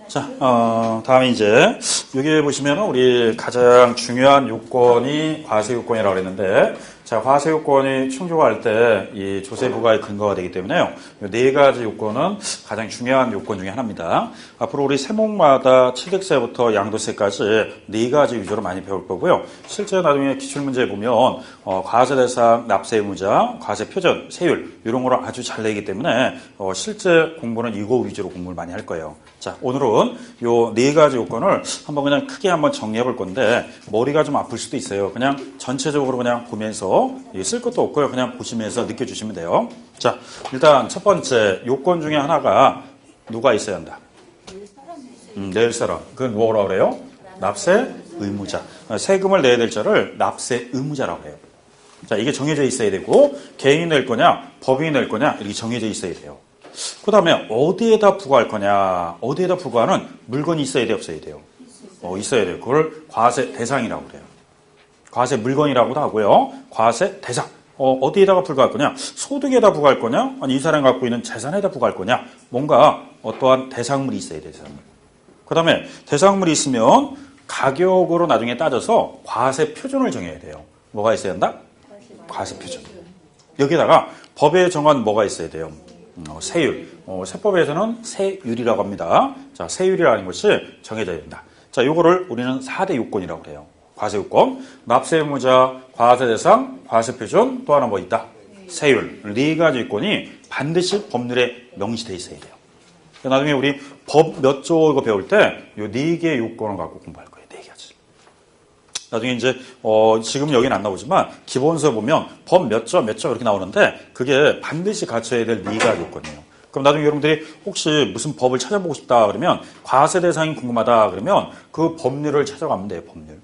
자, 다음에 이제, 여기 보시면 우리 가장 중요한 요건이 과세 요건이라고 그랬는데, 자, 과세 요건이 충족할 때 이 조세 부과의 근거가 되기 때문에요. 이 네 가지 요건은 가장 중요한 요건 중에 하나입니다. 앞으로 우리 세목마다 취득세부터 양도세까지 네 가지 위주로 많이 배울 거고요. 실제 나중에 기출문제에 보면, 과세 대상, 납세 의무자, 과세 표준, 세율, 이런 거를 아주 잘 내기 때문에, 실제 공부는 이거 위주로 공부를 많이 할 거예요. 자, 오늘은 요 네 가지 요건을 한번 그냥 크게 한번 정리해 볼 건데 머리가 좀 아플 수도 있어요. 그냥 전체적으로 그냥 보면서 쓸 것도 없고요. 그냥 보시면서 느껴주시면 돼요. 자, 일단 첫 번째 요건 중에 하나가 누가 있어야 한다? 낼 사람. 그건 뭐라고 그래요? 납세 의무자. 세금을 내야 될 자를 납세 의무자라고 해요. 자, 이게 정해져 있어야 되고 개인이 낼 거냐, 법인이 낼 거냐 이렇게 정해져 있어야 돼요. 그 다음에 어디에다 부과할 거냐. 어디에다 부과하는 물건이 있어야 돼, 없어야 돼요? 있어야 돼요. 그걸 과세 대상이라고 그래요. 과세 물건이라고도 하고요. 과세 대상. 어디에다가 부과할 거냐. 소득에다 부과할 거냐. 아니 이 사람이 갖고 있는 재산에다 부과할 거냐. 뭔가 어떠한 대상물이 있어야 돼요. 대상물. 그 다음에 대상물이 있으면 가격으로 나중에 따져서 과세 표준을 정해야 돼요. 뭐가 있어야 한다? 과세 표준. 여기다가 법에 정한 뭐가 있어야 돼요? 세율. 세법에서는 세율이라고 합니다. 자, 세율이라는 것이 정해져야 된다. 자, 요거를 우리는 4대 요건이라고 그래요. 과세 요건, 납세 의무자, 과세 대상, 과세 표준, 또 하나 뭐 있다? 세율. 네 가지 요건이 반드시 법률에 명시되어 있어야 돼요. 나중에 우리 법 몇 조 이거 배울 때 요 네 개의 요건을 갖고 공부할 거예요. 네 가지. 나중에 이제 지금 여기는 안 나오지만 기본서 보면 법 몇 조 이렇게 나오는데 그게 반드시 갖춰야 될 네 가지 요건이에요. 그럼 나중에 여러분들이 혹시 무슨 법을 찾아보고 싶다 그러면 과세 대상이 궁금하다 그러면 그 법률을 찾아가면 돼요. 법률.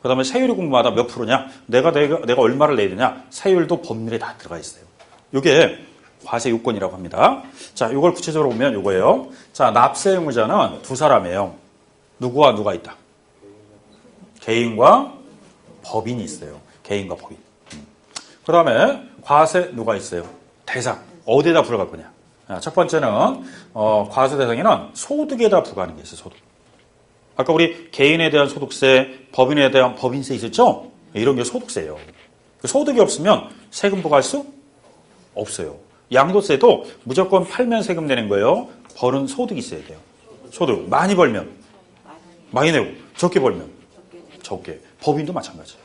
그 다음에 세율이 궁금하다 몇 프로냐? 내가 얼마를 내야 되냐? 세율도 법률에 다 들어가 있어요. 이게 과세 요건이라고 합니다. 자, 이걸 구체적으로 보면 이거예요. 자, 납세 의무자는 두 사람이에요. 누구와 누가 있다? 개인과 법인이 있어요. 개인과 법인. 그 다음에 과세 누가 있어요? 대상. 어디에다 부과할 거냐? 첫 번째는 과세 대상에는 소득에다 부과하는 게 있어요. 소득. 아까 우리 개인에 대한 소득세, 법인에 대한 법인세 있었죠? 이런 게 소득세예요. 소득이 없으면 세금 부과할 수 없어요. 양도세도 무조건 팔면 세금 내는 거예요. 벌은 소득이 있어야 돼요. 소득. 많이 벌면 많이 내고 적게 벌면 적게. 법인도 마찬가지예요.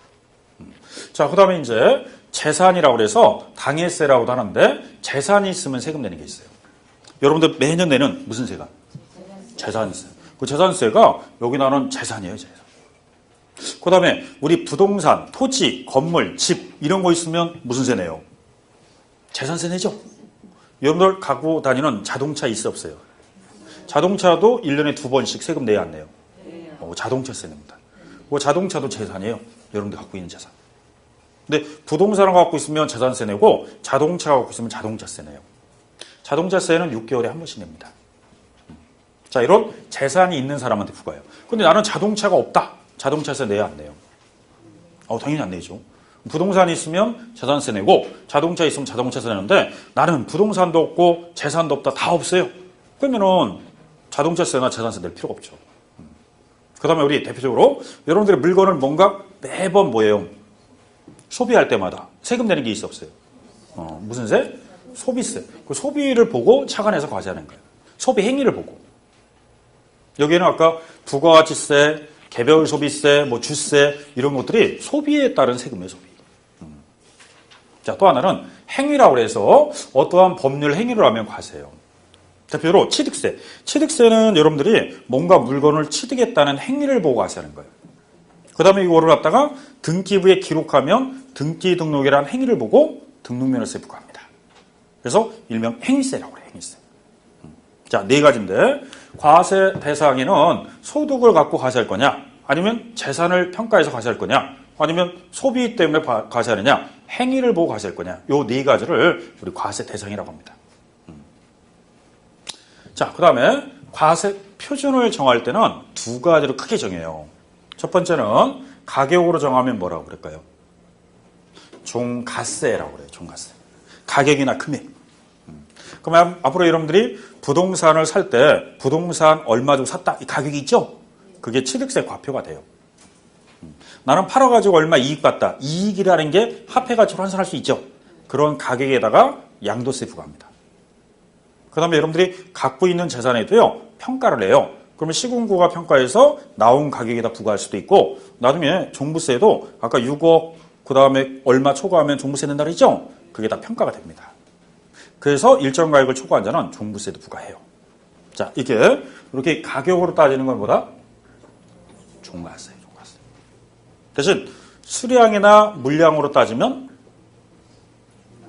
자, 그 다음에 이제 재산이라고 그래서 당해세라고도 하는데 재산이 있으면 세금 내는 게 있어요. 여러분들 매년 내는 무슨 세가? 재산세. 그 재산세가 여기 나오는 재산이에요. 재산. 그 다음에 우리 부동산, 토지, 건물, 집 이런 거 있으면 무슨 세 내요? 재산세 내죠. 여러분들 갖고 다니는 자동차 있어 없어요? 자동차도 1년에 2번씩 세금 내야 안 내요? 자동차세 냅니다. 그 자동차도 재산이에요. 여러분들 갖고 있는 재산. 근데 부동산을 갖고 있으면 재산세 내고 자동차가 갖고 있으면 자동차세 내요. 자동차세는 6개월에 한 번씩 냅니다. 자, 이런 재산이 있는 사람한테 부과해요. 근데 나는 자동차가 없다. 자동차세 내야 안 내요? 당연히 안 내죠. 부동산이 있으면 재산세 내고 자동차 있으면 자동차세 내는데 나는 부동산도 없고 재산도 없다. 다 없어요. 그러면은 자동차세나 재산세 낼 필요가 없죠. 그 다음에 우리 대표적으로 여러분들의 물건을 뭔가 매번 뭐예요? 소비할 때마다 세금 내는 게 있어 없어요? 무슨 세? 소비세. 그 소비를 보고 차관해서 과세하는 거예요. 소비 행위를 보고. 여기에는 아까 부가가치세, 개별 소비세, 뭐 주세 이런 것들이 소비에 따른 세금이에요. 소비. 자, 또 하나는 행위라고 해서 어떠한 법률 행위를 하면 과세예요. 대표적으로 취득세. 취득세는 여러분들이 뭔가 물건을 취득했다는 행위를 보고 과세하는 거예요. 그 다음에 이거를 갖다가 등기부에 기록하면 등기 등록이라는 행위를 보고 등록면허세 부과합니다. 그래서 일명 행위세라고 그래요. 행위세. 자, 네 가지인데 과세 대상에는 소득을 갖고 과세할 거냐 아니면 재산을 평가해서 과세할 거냐 아니면 소비 때문에 과세하느냐 행위를 보고 과세할 거냐 요 네 가지를 우리 과세 대상이라고 합니다. 자, 그 다음에 과세 표준을 정할 때는 두 가지로 크게 정해요. 첫 번째는 가격으로 정하면 뭐라고 그럴까요? 종가세라고 그래요. 종가세. 가격이나 금액. 그러면 앞으로 여러분들이 부동산을 살 때 부동산 얼마 주고 샀다. 이 가격이 있죠? 그게 취득세 과표가 돼요. 나는 팔아가지고 얼마 이익 봤다. 이익이라는 게 화폐 가치로 환산할 수 있죠. 그런 가격에다가 양도세 부과합니다. 그 다음에 여러분들이 갖고 있는 재산에도요, 평가를 해요. 그러면 시군구가 평가해서 나온 가격에다 부과할 수도 있고, 나중에 종부세도 아까 6억, 그 다음에 얼마 초과하면 종부세 낸다 그랬죠? 그게 다 평가가 됩니다. 그래서 일정 가격을 초과한 자는 종부세도 부과해요. 자, 이게 이렇게 가격으로 따지는 건 뭐다? 종가세예요, 종가세. 대신 수량이나 물량으로 따지면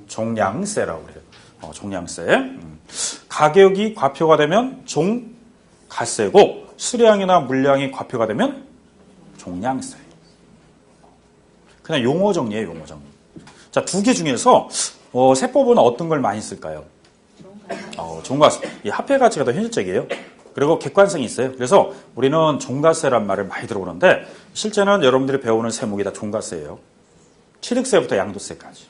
종량세라고 그래요. 종량세. 가격이 과표가 되면 종가세고 수량이나 물량이 과표가 되면 종량세. 그냥 용어 정리예요, 용어 정리. 자, 두 개 중에서 세법은 어떤 걸 많이 쓸까요? 종가세. 이 화폐 가치가 더 현실적이에요. 그리고 객관성이 있어요. 그래서 우리는 종가세란 말을 많이 들어보는데 실제는 여러분들이 배우는 세목이 다 종가세예요. 취득세부터 양도세까지.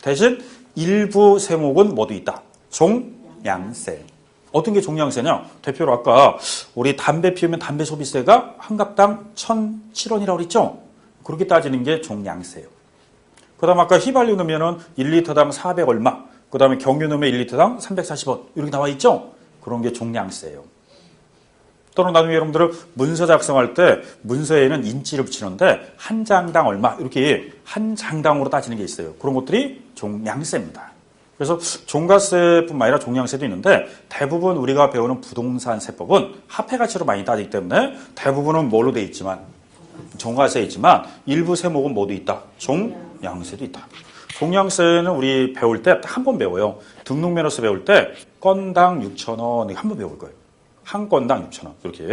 대신 일부 세목은 모두 있다. 종량세. 어떤 게 종량세냐? 대표로 아까 우리 담배 피우면 담배 소비세가 한 갑당 1,007원이라고 그랬죠? 그렇게 따지는 게 종량세예요. 그 다음 아까 휘발유 넣으면 1리터당 400 얼마, 그 다음에 경유 넣으면 1리터당 340원 이렇게 나와 있죠? 그런 게 종량세예요. 또는 나중에 여러분들은 문서 작성할 때 문서에는 인치를 붙이는데 한 장당 얼마 이렇게 한 장당으로 따지는 게 있어요. 그런 것들이 종량세입니다. 그래서 종가세뿐만 아니라 종량세도 있는데 대부분 우리가 배우는 부동산 세법은 화폐 가치로 많이 따지기 때문에 대부분은 뭘로 돼 있지만 종가세에 있지만 일부 세목은 모두 있다. 종량세도 있다. 종량세는 우리 배울 때 한 번 배워요. 등록면허세 배울 때 건당 6,000원 한 번 배울 거예요. 한 건당 6,000원 이렇게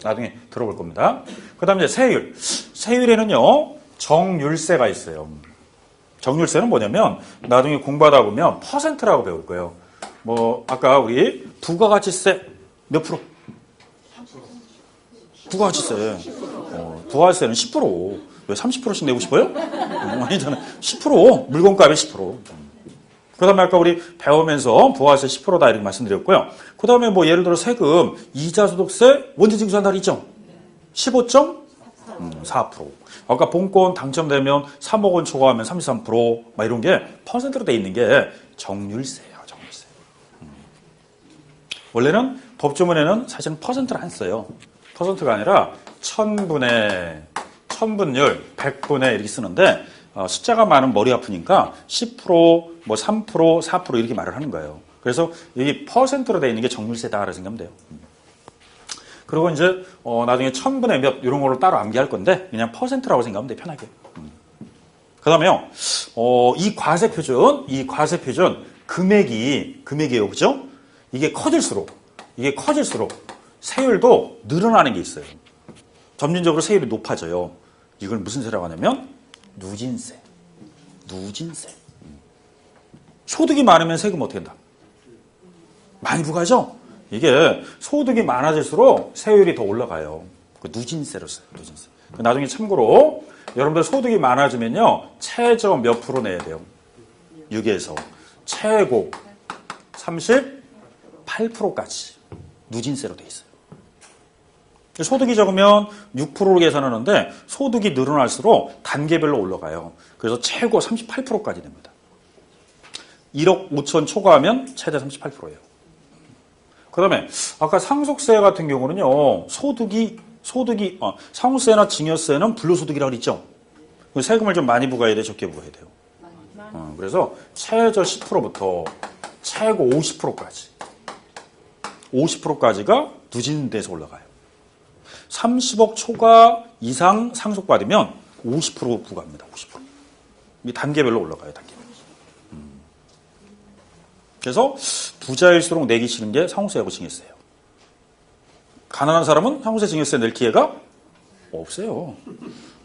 나중에 들어볼 겁니다. 그 다음에 이제 세율. 세율에는요 정률세가 있어요. 정률세는 뭐냐면 나중에 공부하다 보면 퍼센트라고 배울 거예요. 뭐 아까 우리 부가가치세 몇 프로? 부가가치세. 부가가치세는 10%. 왜 30%씩 내고 싶어요? 아니잖아요. 10%. 물건값의 10%. 그 다음에 아까 우리 배우면서 부가세 10%다 이렇게 말씀드렸고요. 그 다음에 뭐 예를 들어 세금, 이자소득세, 원죄징수한다 있죠? 15.4%. 아까 본권 당첨되면 3억 원 초과하면 33%, 막 이런 게 퍼센트로 돼 있는 게 정률세예요, 정률세. 원래는 법조문에는 사실은 퍼센트를 안 써요. 퍼센트가 아니라 천분의, 천분율, 백분의 이렇게 쓰는데 숫자가 많으면 머리 아프니까 10%, 뭐 3%, 4% 이렇게 말을 하는 거예요. 그래서 이 퍼센트로 돼 있는 게 정률세다라고 생각하면 돼요. 그리고 이제 나중에 천분의 몇 이런 걸로 따로 암기할 건데 그냥 퍼센트라고 생각하면 돼 편하게. 그 다음에요. 이 과세 표준 금액이에요, 그죠? 이게 커질수록 세율도 늘어나는 게 있어요. 점진적으로 세율이 높아져요. 이걸 무슨 세라고 하냐면 누진세. 소득이 많으면 세금 어떻게 한다? 많이 부과하죠? 이게 소득이 많아질수록 세율이 더 올라가요. 그 누진세로 써요. 누진세. 나중에 참고로 여러분들 소득이 많아지면요. 최저 몇 프로 내야 돼요? 6에서 최고 38%까지 누진세로 돼 있어요. 소득이 적으면 6%로 계산하는데 소득이 늘어날수록 단계별로 올라가요. 그래서 최고 38%까지 됩니다. 1억 5천 초과하면 최대 38%예요. 그 다음에 아까 상속세 같은 경우는요. 상속세나 증여세는 불로소득이라고 그랬죠. 세금을 좀 많이 부과해야 돼요? 적게 부과해야 돼요? 그래서 최저 10%부터 최고 50%까지가 누진돼서 올라가요. 30억 초과 이상 상속받으면 50% 부과합니다. 50%. 이 단계별로 올라가요. 단계별로. 그래서 부자일수록 내기 싫은 게 상속세하고 증여세예요. 가난한 사람은 상속세, 증여세 낼 기회가 없어요.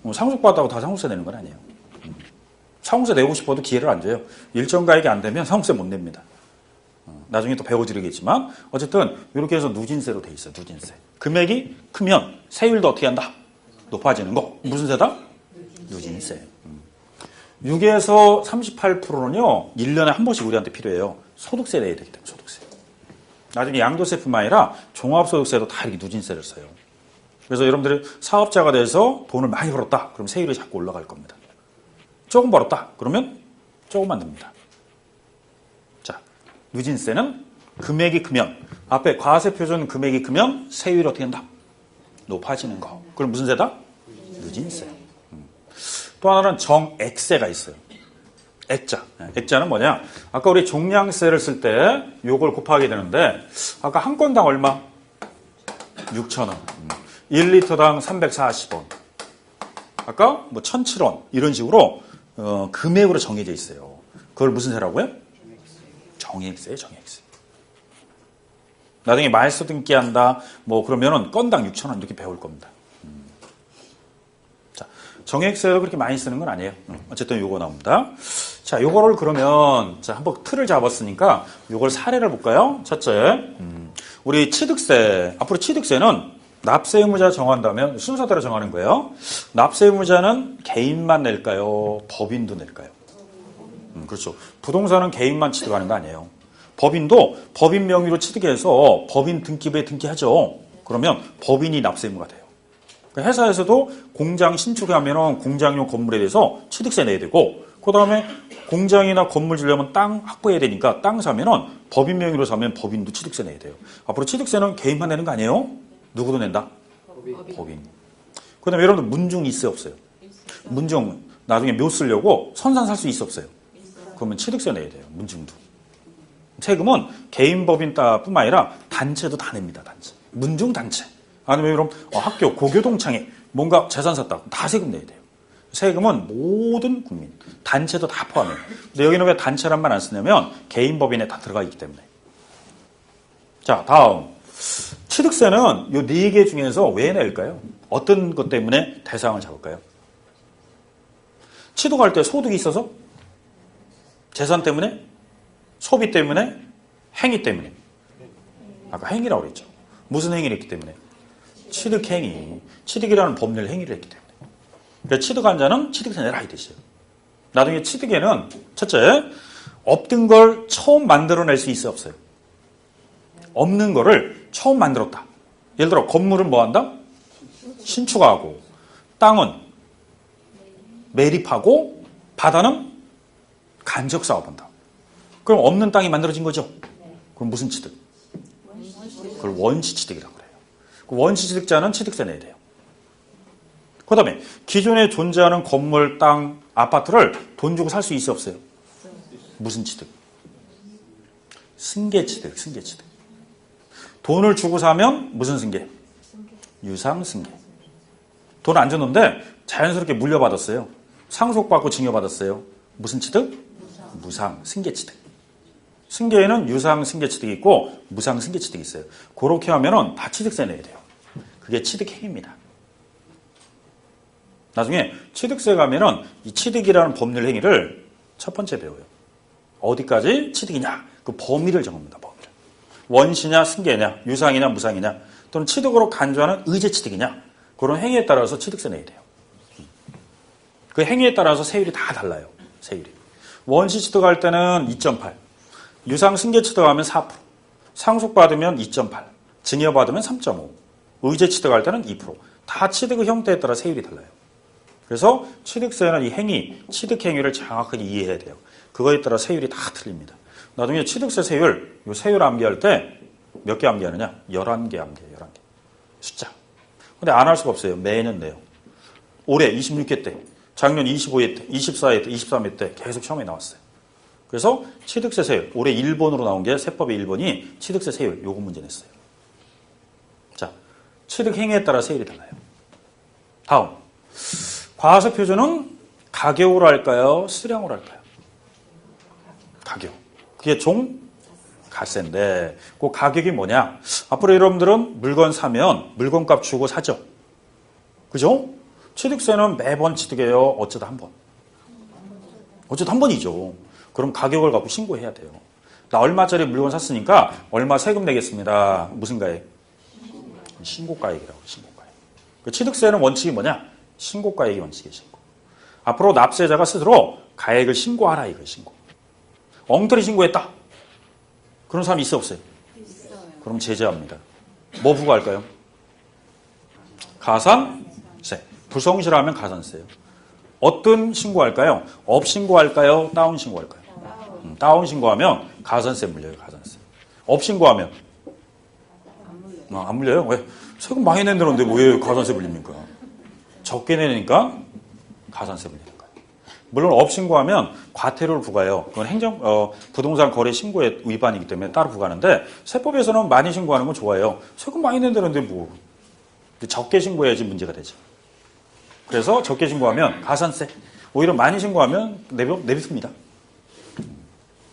상속받았다고 다 상속세 내는 건 아니에요. 상속세 내고 싶어도 기회를 안 줘요. 일정 가액이 안 되면 상속세 못 냅니다. 나중에 또 배워드리겠지만 어쨌든 이렇게 해서 누진세로 돼 있어요. 누진세. 금액이 크면 세율도 어떻게 한다? 높아지는 거. 무슨 세다? 누진세. 6에서 38%는요. 1년에 한 번씩 우리한테 필요해요. 소득세 내야 되기 때문에 소득세. 나중에 양도세뿐만 아니라 종합소득세도 다 이렇게 누진세를 써요. 그래서 여러분들이 사업자가 돼서 돈을 많이 벌었다. 그럼 세율이 자꾸 올라갈 겁니다. 조금 벌었다. 그러면 조금만 듭니다. 자, 누진세는 금액이 크면, 앞에 과세표준 금액이 크면 세율이 어떻게 된다? 높아지는 거. 그럼 무슨 세다? 누진세. 또 하나는 정액세가 있어요. 액자. 액자는 뭐냐? 아까 우리 종량세를 쓸 때 요걸 곱하게 되는데, 아까 한 건당 얼마? 6,000원. 1리터당 340원. 아까 뭐 1,007원. 이런 식으로 금액으로 정해져 있어요. 그걸 무슨 세라고요? 정액세예요, 정액세. 나중에 말소 등기한다, 뭐 그러면은 건당 6,000원 이렇게 배울 겁니다. 자, 정액세도 그렇게 많이 쓰는 건 아니에요. 어쨌든 요거 나옵니다. 자, 요거를 그러면, 자, 한번 틀을 잡았으니까 요걸 사례를 볼까요? 첫째, 우리 취득세. 앞으로 취득세는 납세 의무자 정한다면 순서대로 정하는 거예요. 납세 의무자는 개인만 낼까요? 법인도 낼까요? 그렇죠. 부동산은 개인만 취득하는 거 아니에요. 법인도 법인 명의로 취득해서 법인 등기부에 등기하죠. 그러면 법인이 납세 의무가 돼요. 회사에서도 공장 신축하면 공장용 건물에 대해서 취득세 내야 되고, 그 다음에 공장이나 건물 지려면 땅 확보해야 되니까 땅 사면은 법인 명의로 사면 법인도 취득세 내야 돼요. 앞으로 취득세는 개인만 내는 거 아니에요? 누구도 낸다? 법인. 그 다음에 여러분들 문중 있어요, 없어요? 문중 나중에 묘 쓰려고 선산 살 수 있어, 없어요? 그러면 취득세 내야 돼요, 문중도. 세금은 개인 법인뿐만 아니라 단체도 다 냅니다, 단체. 문중 단체. 아니면 여러분 학교 고교동창회 뭔가 재산 샀다, 다 세금 내야 돼요. 세금은 모든 국민, 단체도 다 포함해요. 근데 여기는 왜 단체란 말 안 쓰냐면 개인 법인에 다 들어가 있기 때문에. 자, 다음. 취득세는 요 4개 중에서 왜 낼까요? 어떤 것 때문에 대상을 잡을까요? 취득할 때 소득이 있어서? 재산 때문에? 소비 때문에? 행위 때문에? 아까 행위라고 그랬죠. 무슨 행위를 했기 때문에? 취득행위. 취득이라는 법률 행위를 했기 때문에. 그래서 취득한 자는 취득세 내라 이 뜻이에요. 나중에 취득에는 첫째, 없던 걸 처음 만들어낼 수 있어요, 없어요? 없는 거를 처음 만들었다. 예를 들어 건물은 뭐 한다? 신축하고, 땅은 매립하고, 바다는 간접 사업한다. 그럼 없는 땅이 만들어진 거죠? 그럼 무슨 취득? 그걸 원시취득이라고 그래요. 그 원시취득자는 취득세 내야 돼요. 그 다음에 기존에 존재하는 건물, 땅, 아파트를 돈 주고 살 수 있어, 없어요? 무슨 취득? 승계취득, 승계취득. 돈을 주고 사면 무슨 승계? 유상승계. 돈 안 줬는데 자연스럽게 물려받았어요. 상속받고 증여받았어요. 무슨 취득? 무상, 승계취득. 승계에는 유상 승계취득이 있고 무상 승계취득이 있어요. 그렇게 하면은 다 취득세 내야 돼요. 그게 취득행위입니다. 나중에 취득세 가면은 이 취득이라는 법률 행위를 첫 번째 배워요. 어디까지 취득이냐? 그 범위를 정합니다. 범위를. 원시냐 승계냐, 유상이냐 무상이냐, 또는 취득으로 간주하는 의제 취득이냐, 그런 행위에 따라서 취득세 내야 돼요. 그 행위에 따라서 세율이 다 달라요. 세율이. 원시 취득할 때는 2.8, 유상 승계 취득하면 4%, 상속받으면 2.8, 증여받으면 3.5, 의제 취득할 때는 2%. 다 취득의 형태에 따라 세율이 달라요. 그래서 취득세는 이 행위, 취득 행위를 정확하게 이해해야 돼요. 그거에 따라 세율이 다 틀립니다. 나중에 취득세 세율, 요 세율 암기할 때 몇 개 암기하느냐? 11개 암기해요, 11개. 숫자. 근데 안 할 수가 없어요. 매년 내요. 올해 26회 때, 작년 25회 때, 24회 때, 23회 때 계속 시험에 나왔어요. 그래서 취득세 세율, 올해 1번으로 나온 게 세법의 1번이 취득세 세율, 요거 문제 냈어요. 자, 취득 행위에 따라 세율이 달라요. 다음. 과세 표준은 가격으로 할까요? 수량으로 할까요? 가격. 그게 종가세인데 그 가격이 뭐냐? 앞으로 여러분들은 물건 사면 물건값 주고 사죠. 그죠? 취득세는 매번 취득해요. 어쩌다 한 번. 어쩌다 한 번이죠. 그럼 가격을 갖고 신고해야 돼요. 나 얼마짜리 물건 샀으니까 얼마 세금 내겠습니다. 무슨 가액? 신고가액이라고. 신고가액. 그 취득세는 원칙이 뭐냐? 신고가액이 원칙이에요. 신고. 앞으로 납세자가 스스로 가액을 신고하라 이거예요. 신고. 엉터리 신고했다. 그런 사람이 있어 없어요? 그럼 제재합니다. 뭐 부과할까요? 가산세. 불성실하면 가산세예요. 어떤 신고할까요? 업 신고할까요? 다운 신고할까요? 다운 신고하면 가산세 물려요. 가산세. 업 신고하면 안 물려요? 왜? 세금 많이 낸다는데 왜 가산세 물립니까? 적게 내니까 가산세 물리는 거예요. 물론 업 신고하면 과태료를 부과해요. 그건 부동산 거래 신고의 위반이기 때문에 따로 부과하는데 세법에서는 많이 신고하는 건 좋아요. 세금 많이 낸다는데 뭐 적게 신고해야지 문제가 되죠. 그래서 적게 신고하면 가산세. 오히려 많이 신고하면 내뱉습니다.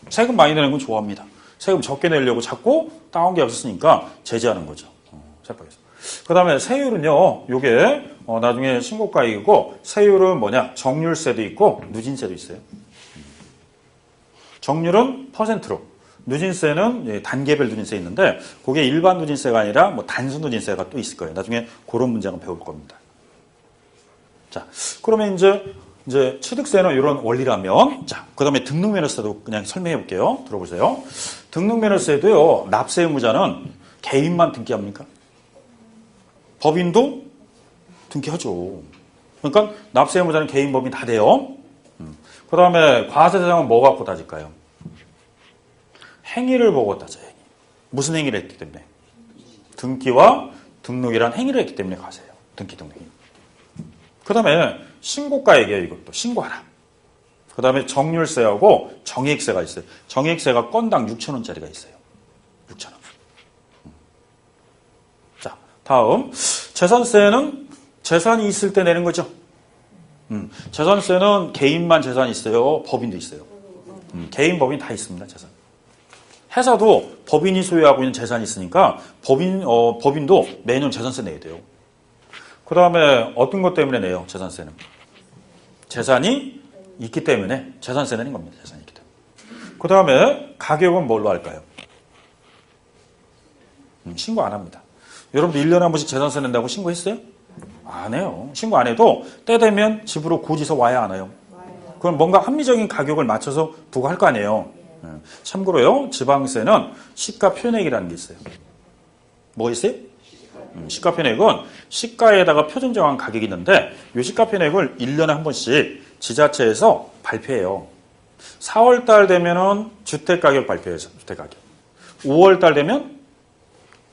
세금 많이 내는 건 좋아합니다. 세금 적게 내려고 자꾸 다운계 없었으니까 제재하는 거죠. 세법에서. 그 다음에 세율은요, 요게 나중에 신고가액이고, 세율은 뭐냐? 정률세도 있고 누진세도 있어요. 정률은 퍼센트로, 누진세는 단계별 누진세 있는데 그게 일반 누진세가 아니라 뭐 단순 누진세가 또 있을 거예요. 나중에 그런 문제는 배울 겁니다. 자, 그러면 이제 취득세는 이런 원리라면, 자, 그 다음에 등록면허세도 그냥 설명해 볼게요. 들어보세요. 등록면허세도요, 납세 의무자는 개인만 등기합니까? 법인도 등기하죠. 그러니까 납세 의무자는 개인, 법인 다 돼요. 그 다음에 과세 대상은 뭐 갖고 따질까요? 행위를 보고 따져요. 행위. 무슨 행위를 했기 때문에? 등기와 등록이란 행위를 했기 때문에 과세예요. 등기, 등록이. 그 다음에 신고가액이에요. 이것도 신고하라. 그 다음에 정률세하고 정액세가 있어요. 정액세가 건당 6,000원짜리가 있어요. 6,000원. 자, 다음 재산세는 재산이 있을 때 내는 거죠. 재산세는 개인만 재산이 있어요. 법인도 있어요. 개인, 법인 다 있습니다. 재산. 회사도 법인이 소유하고 있는 재산이 있으니까 법인도 매년 재산세 내야 돼요. 그 다음에 어떤 것 때문에 내요? 재산세는. 재산이 있기 때문에 재산세 내는 겁니다. 재산이 있기 때문에. 그 다음에 가격은 뭘로 할까요? 신고 안 합니다. 여러분들 1년에 한 번씩 재산세 낸다고 신고했어요? 안 해요. 신고 안 해도 때 되면 집으로 고지서 와야 안 와요. 그럼 뭔가 합리적인 가격을 맞춰서 부과할 거 아니에요. 참고로요, 지방세는 시가표내액이라는 게 있어요. 뭐 있어요? 시가표내액은 시가에다가 표준 정한 가격이 있는데 이 시가표내액을 1년에 한 번씩 지자체에서 발표해요. 4월달 되면은 주택가격 발표해요. 주택가격. 5월달 되면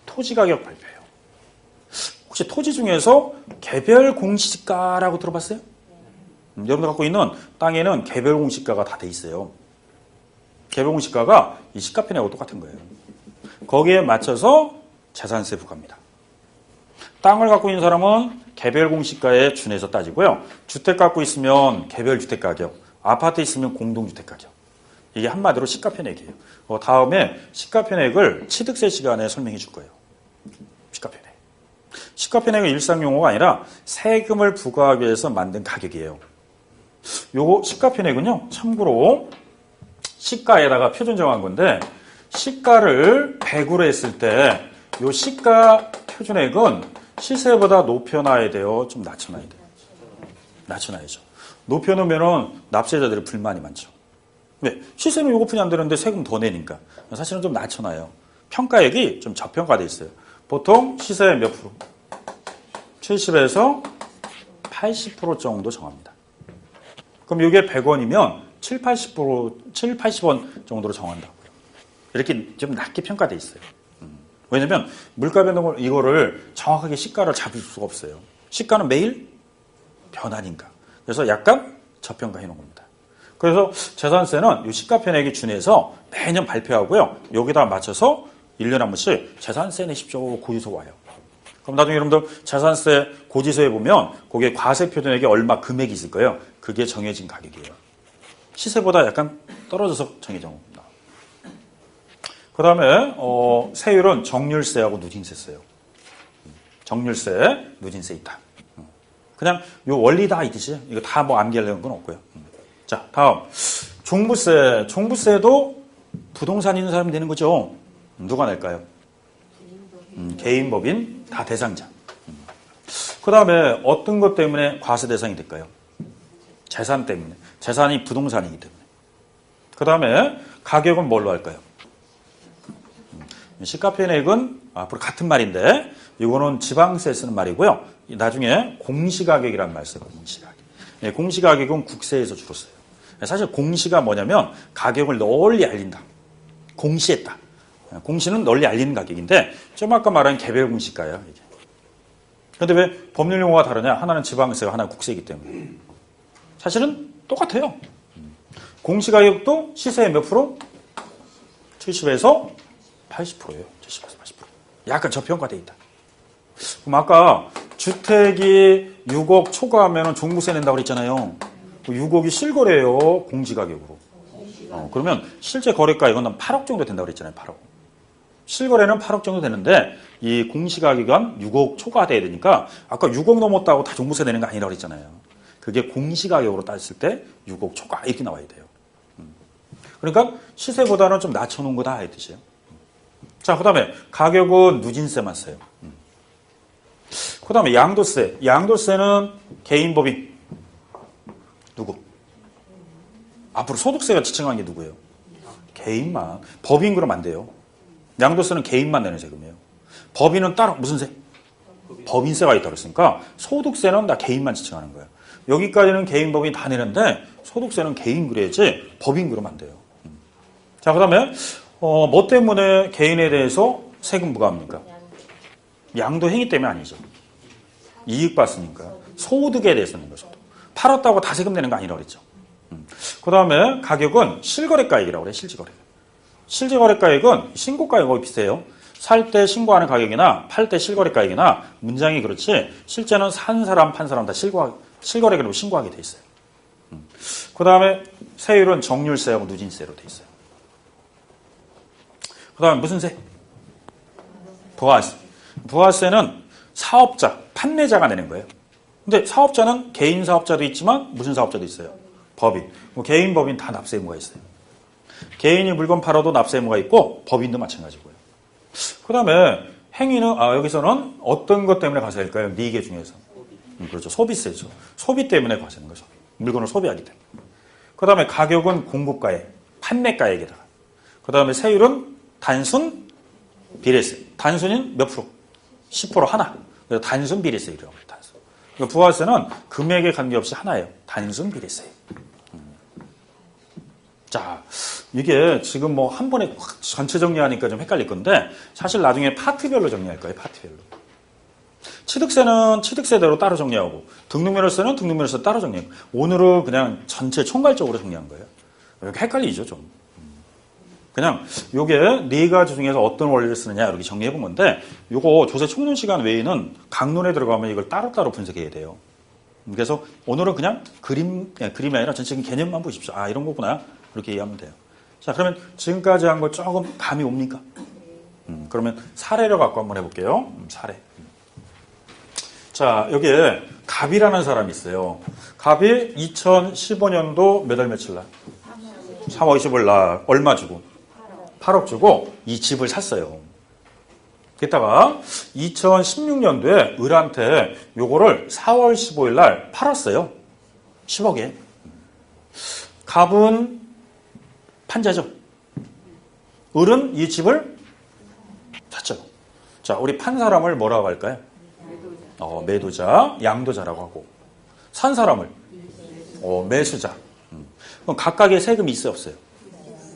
토지가격 발표해요. 혹시 토지 중에서 개별 공시가라고 들어봤어요? 여러분들 갖고 있는 땅에는 개별 공시가가 다 돼 있어요. 개별 공시가가 이 시가표내하고 똑같은 거예요. 거기에 맞춰서 재산세 부과합니다. 땅을 갖고 있는 사람은 개별 공시가에 준해서 따지고요. 주택 갖고 있으면 개별 주택 가격, 아파트 있으면 공동주택 가격. 이게 한마디로 시가표내액이에요. 다음에 시가표내액을 취득세 시간에 설명해 줄 거예요. 시가표내액. 시가표내액은 일상 용어가 아니라 세금을 부과하기 위해서 만든 가격이에요. 요거 시가표내액은요, 참고로 시가에다가 표준 정한 건데 시가를 100으로 했을 때 요 시가 표준액은 시세보다 높여놔야 돼요? 좀 낮춰놔야 돼요? 낮춰놔야죠. 높여놓으면 납세자들의 불만이 많죠. 왜? 시세는 요거뿐이 안 되는데 세금 더 내니까. 사실은 좀 낮춰놔요. 평가액이 좀 저평가돼 있어요. 보통 시세 몇 프로? 70에서 80% 정도 정합니다. 그럼 이게 100원이면 7, 80원 정도로 정한다고요. 이렇게 좀 낮게 평가돼 있어요. 왜냐면 물가 변동을 이거를 정확하게 시가를 잡을 수가 없어요. 시가는 매일 변하니까. 그래서 약간 저평가해 놓은 겁니다. 그래서 재산세는 이 시가표내액에 준해서 매년 발표하고요. 여기다 맞춰서 1년에 한 번씩 재산세 내십시오. 고지서 와요. 그럼 나중에 여러분들 재산세 고지서에 보면 거기에 과세 표준액이 얼마 금액이 있을 거예요. 그게 정해진 가격이에요. 시세보다 약간 떨어져서 정해진 겁니다. 그 다음에 세율은 정률세하고 누진세 써요. 정률세, 누진세 있다. 그냥 요 원리 다 있듯이 이거 다 뭐 암기하려는 건 없고요. 자, 다음 종부세. 종부세도 부동산 있는 사람이 내는 거죠. 누가 낼까요? 개인, 법인 다 대상자. 그 다음에 어떤 것 때문에 과세 대상이 될까요? 재산 때문에. 재산이 부동산이기 때문에. 그 다음에 가격은 뭘로 할까요? 시가편액은 앞으로 같은 말인데 이거는 지방세에 쓰는 말이고요. 나중에 공시가격이라는 말 써요. 공시가격. 네, 공시가격은 국세에서 주로 써요. 사실 공시가 뭐냐면 가격을 널리 알린다. 공시했다. 공시는 널리 알리는 가격인데 좀 아까 말한 개별 공시가예요. 이게. 그런데 왜 법률 용어가 다르냐? 하나는 지방세가 하나는 국세이기 때문에. 사실은 똑같아요. 공시가격도 시세의 몇 프로? 70에서 80%예요. 70에서 80%. 약간 저평가되어 있다. 그럼 아까 주택이 6억 초과하면 종부세 낸다고 그랬잖아요. 6억이 실거래예요. 공시가격으로. 그러면 실제 거래가액은 8억 정도 된다고 그랬잖아요. 8억. 실거래는 8억 정도 되는데 이 공시가격은 6억 초과돼야 되니까 아까 6억 넘었다고 다 종부세 내는 거 아니라고 그랬잖아요. 그게 공시가격으로 따졌을 때 6억 초과 이렇게 나와야 돼요. 그러니까 시세보다는 좀 낮춰놓은 거다 이 뜻이에요. 자, 그 다음에 가격은 누진세만 써요. 그 다음에 양도세. 양도세는 개인 법인. 누구? 앞으로 소득세가 지칭한 게 누구예요? 개인만. 법인 그러면 안 돼요. 양도세는 개인만 내는 세금이에요. 법인은 따로 무슨 세? 법인세가 있다고 했으니까 소득세는 다 개인만 지칭하는 거예요. 여기까지는 개인 법인 다 내는데 소득세는 개인 그래야지 법인 그러면 안 돼요. 자, 그 다음에 뭐 때문에 개인에 대해서 세금 부과합니까? 양도 행위 때문에 아니죠. 이익 봤으니까. 소득에 대해서 내는 거죠. 팔았다고 다 세금 내는 거 아니라고 그랬죠. 그 다음에 가격은 실거래가액이라고 그래요. 실질거래가액. 실질거래가액은 신고가액하고 비슷해요. 살 때 신고하는 가격이나 팔 때 실거래가액이나 문장이 그렇지 실제는 산 사람, 판 사람 다 실거래가로 신고하게 돼 있어요. 그 다음에 세율은 정률세하고 누진세로 돼 있어요. 그 다음에 무슨 세? 부가세. 부가세는 사업자, 판매자가 내는 거예요. 근데 사업자는 개인 사업자도 있지만 무슨 사업자도 있어요? 법인. 개인, 법인 다 납세 의무가 있어요. 개인이 물건 팔아도 납세 의무가 있고 법인도 마찬가지고요. 그 다음에 행위는 여기서는 어떤 것 때문에 과세할까요? 4개 중에서. 그렇죠. 소비세죠. 소비 때문에 과세하는 거죠. 물건을 소비하기 때문에. 그 다음에 가격은 공급가액, 판매가액에다가. 그 다음에 세율은 단순 비례세. 단순인 몇 프로? 10% 하나. 그래서 단순 비례세율이라고 해요. 단순. 그러니까 부가세는 금액에 관계없이 하나예요. 단순 비례세. 자, 이게 지금 뭐 한 번에 전체 정리하니까 좀 헷갈릴 건데 사실 나중에 파트별로 정리할 거예요. 파트별로. 취득세는 취득세대로 따로 정리하고 등록면허세는 등록면허세 따로 정리하고 오늘은 그냥 전체 총괄적으로 정리한 거예요. 이렇게 헷갈리죠 좀. 그냥 요게 4가지 중에서 어떤 원리를 쓰느냐 이렇게 정리해 본 건데 요거 조세 총론 시간 외에는 강론에 들어가면 이걸 따로따로 분석해야 돼요. 그래서 오늘은 그냥 그림이 아니라 전체적인 개념만 보십시오. 아, 이런 거구나. 그렇게 이해하면 돼요. 자, 그러면 지금까지 한 거 조금 감이 옵니까? 그러면 사례를 갖고 한번 해볼게요. 사례. 자, 여기에 갑이라는 사람이 있어요. 갑이 2015년도 몇 월 며칠 날? 3월 25일 날 얼마 주고? 8억 주고 이 집을 샀어요. 게다가 2016년도에 을한테 요거를 4월 15일 날 팔았어요. 10억에. 갑은 판자죠. 을은 이 집을 샀죠. 자, 우리 판 사람을 뭐라고 할까요? 매도자, 양도자라고 하고 산 사람을 매수자. 그럼 각각의 세금이 있어요, 없어요?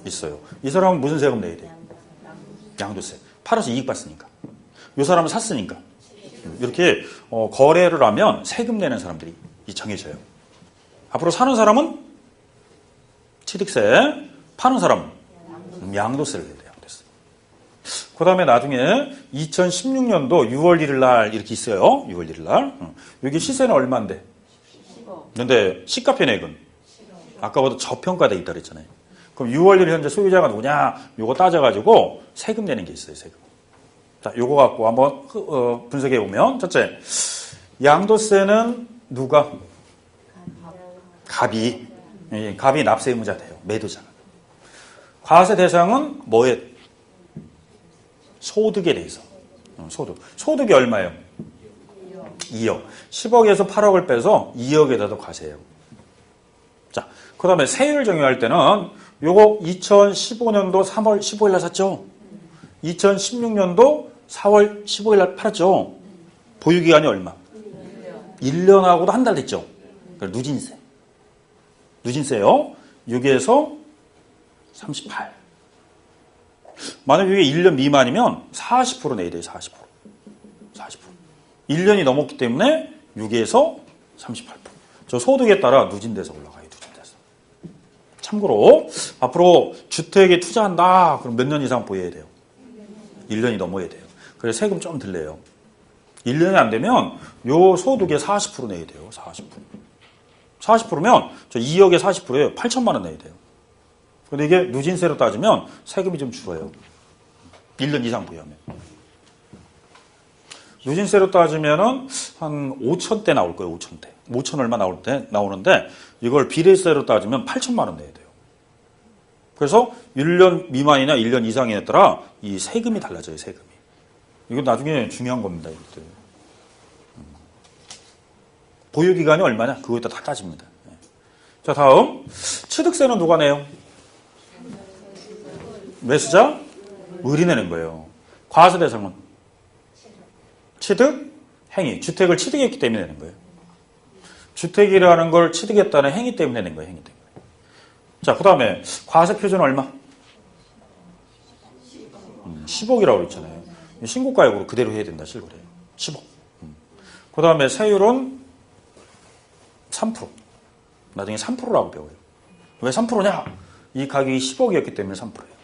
있어요. 이 사람은 무슨 세금 내야 돼요? 양도세. 팔아서 이익 봤으니까. 이 사람은 샀으니까. 이렇게 거래를 하면 세금 내는 사람들이 정해져요. 앞으로 사는 사람은 취득세, 파는 사람은 양도세를 내야 돼요. 양도세. 그 다음에 나중에 2016년도 6월 1일 날 이렇게 있어요. 6월 1일 날. 여기 시세는 얼마인데? 10억. 근데 시가편액은? 아까보다 저평가돼 있다 그랬잖아요. 그럼 6월 1일 현재 소유자가 누구냐? 요거 따져가지고 세금 내는 게 있어요. 세금. 자, 요거 갖고 한번 분석해 보면 첫째, 양도세는 누가? 갑이. 갑이 납세 의무자 돼요. 매도자가. 과세 대상은 뭐에? 소득에 대해서. 소득. 소득이 얼마예요? 2억. 10억에서 8억을 빼서 2억에다도 과세해요. 자, 그 다음에 세율 정의할 때는 요거 2015년도 3월 15일 날 샀죠? 2016년도 4월 15일 날 팔았죠. 보유기간이 얼마? 1년하고도 한 달 됐죠. 누진세. 누진세요. 6에서 38. 만약 이게 1년 미만이면 40% 내야 돼요. 40%. 40%. 1년이 넘었기 때문에 6에서 38%. 저 소득에 따라 누진돼서 올라가요. 누진돼서. 참고로 앞으로 주택에 투자한다. 그럼 몇 년 이상 보여야 돼요? 1년이 넘어야 돼요. 그래서 세금 좀 들래요. 1년이 안 되면 요 소득의 40% 내야 돼요. 40%. 40%면 저 2억에 40%예요. 8천만 원 내야 돼요. 근데 이게 누진세로 따지면 세금이 좀 줄어요. 1년 이상 보유하면. 누진세로 따지면은 한 5천대 나올 거예요. 5천대. 5천 얼마 나오는데 이걸 비례세로 따지면 8천만 원 내야 돼요. 그래서 1년 미만이나 1년 이상에 따라 이 세금이 달라져요. 세금이. 이거 나중에 중요한 겁니다. 이것들. 보유기간이 얼마냐? 그거에다 다 따집니다. 자, 다음. 취득세는 누가 내요? 매수자? 을이 내는 거예요. 과세 대상은? 취득? 행위. 주택을 취득했기 때문에 내는 거예요. 주택이라는 걸 취득했다는 행위 때문에 내는 거예요. 행위 때문에. 자, 그 다음에 과세 표준은 얼마? 10억이라고 그랬잖아요. 신고가액으로 그대로 해야 된다. 실거래. 10억. 그 다음에 세율은 3%. 나중에 3%라고 배워요. 왜 3%냐? 이 가격이 10억이었기 때문에 3%예요.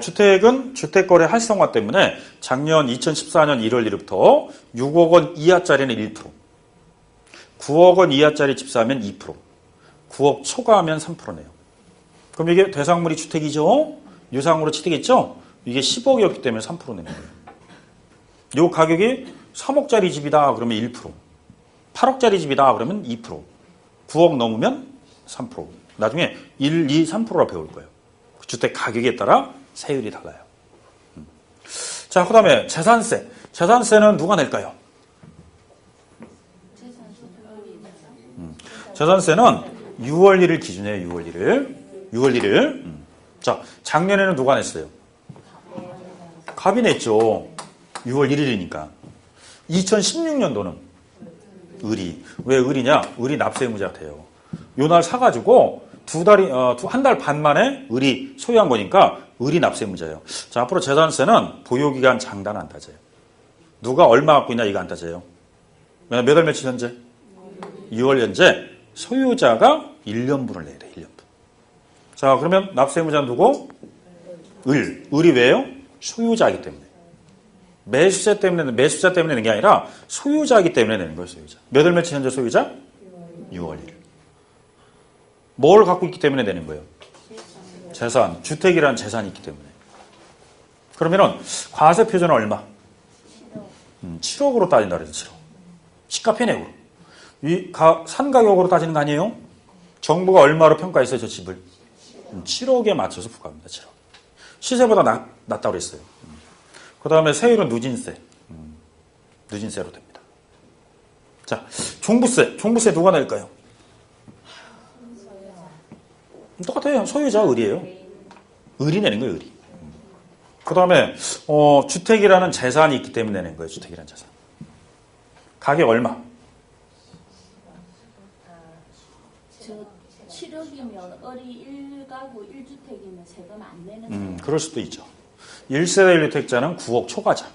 주택은 주택거래 활성화 때문에 작년 2014년 1월 1일부터 6억 원 이하짜리는 1%, 9억 원 이하짜리 집 사면 2%, 9억 초과하면 3%네요. 그럼 이게 대상물이 주택이죠? 유상으로 취득했죠? 이게 10억이었기 때문에 3% 내는 거예요. 이 가격이 3억짜리 집이다 그러면 1%, 8억짜리 집이다 그러면 2%, 9억 넘으면 3%. 나중에 1, 2, 3%라 배울 거예요. 주택 가격에 따라 세율이 달라요. 자, 그 다음에 재산세. 재산세는 누가 낼까요? 재산세는 6월 1일 기준이에요. 6월 1일. 6월 1일. 자, 작년에는 누가 냈어요? 갑이 냈죠. 6월 1일이니까. 2016년도는 을이. 왜 을이냐? 을이 납세의무자가 돼요. 요 날 사가지고 한 달 반 만에 을이 소유한 거니까 을이 납세의무자예요. 자, 앞으로 재산세는 보유기간 장단 안 따져요. 누가 얼마 갖고 있냐 이거 안 따져요. 몇 월 며칠 현재? 6월 현재 소유자가 1년분을 내야 돼. 1년분. 자, 그러면 납세의무자는 누구? 을. 을이 왜요? 소유자이기 때문에. 매수자 때문에 내는 게 아니라 소유자이기 때문에 내는 거예요. 소유자. 몇 월 며칠 현재 소유자? 6월 1일. 뭘 갖고 있기 때문에 내는 거예요? 재산. 주택이라는 재산이 있기 때문에. 그러면은 과세 표준은 얼마? 7억으로 따진다 그래서 7억. 시가 편액으로. 산 가격으로 따지는 거 아니에요? 정부가 얼마로 평가했어요, 저 집을? 7억에 맞춰서 부과합니다. 7억. 시세보다 낮다고 그랬어요. 그 다음에 세율은 누진세. 누진세로 됩니다. 자, 종부세. 종부세 누가 낼까요? 똑같아요. 소유자 을이에요. 을이 내는 거예요, 을이. 그 다음에, 주택이라는 재산이 있기 때문에 내는 거예요, 주택이라는 재산. 가격 얼마? 7억이면 을이 1가구 1주택이면 세금 안 내는 거예요? 그럴 수도 있죠. 1세대 1주택자는 9억 초과자.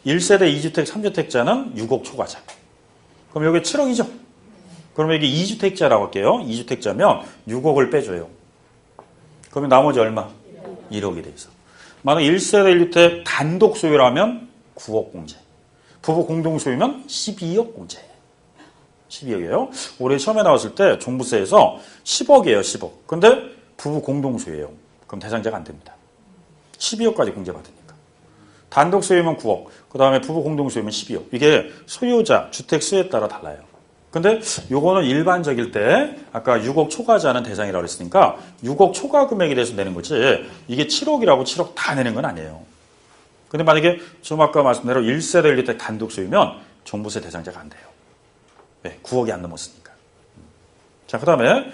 1세대 2주택 3주택자는 6억 초과자. 그럼 여기 7억이죠? 그러면 이게 2주택자라고 할게요. 2주택자면 6억을 빼줘요. 그러면 나머지 얼마? 1억이 돼 있어. 만약 1세대 1주택 단독 소유라면 9억 공제. 부부 공동 소유면 12억 공제. 12억이에요. 올해 시험에 나왔을 때 종부세에서 10억이에요. 10억. 근데 부부 공동 소유예요. 그럼 대상자가 안 됩니다. 12억까지 공제받으니까. 단독 소유면 9억. 그 다음에 부부 공동 소유면 12억. 이게 소유자, 주택 수에 따라 달라요. 근데 요거는 일반적일 때 아까 6억 초과자는 대상이라고 했으니까 6억 초과 금액에 대해서 내는 거지 이게 7억이라고 7억 다 내는 건 아니에요. 근데 만약에 좀 아까 말씀대로 1세대 1주택 단독 소유면 종부세 대상자가 안 돼요. 네, 9억이 안 넘었으니까. 자, 그 다음에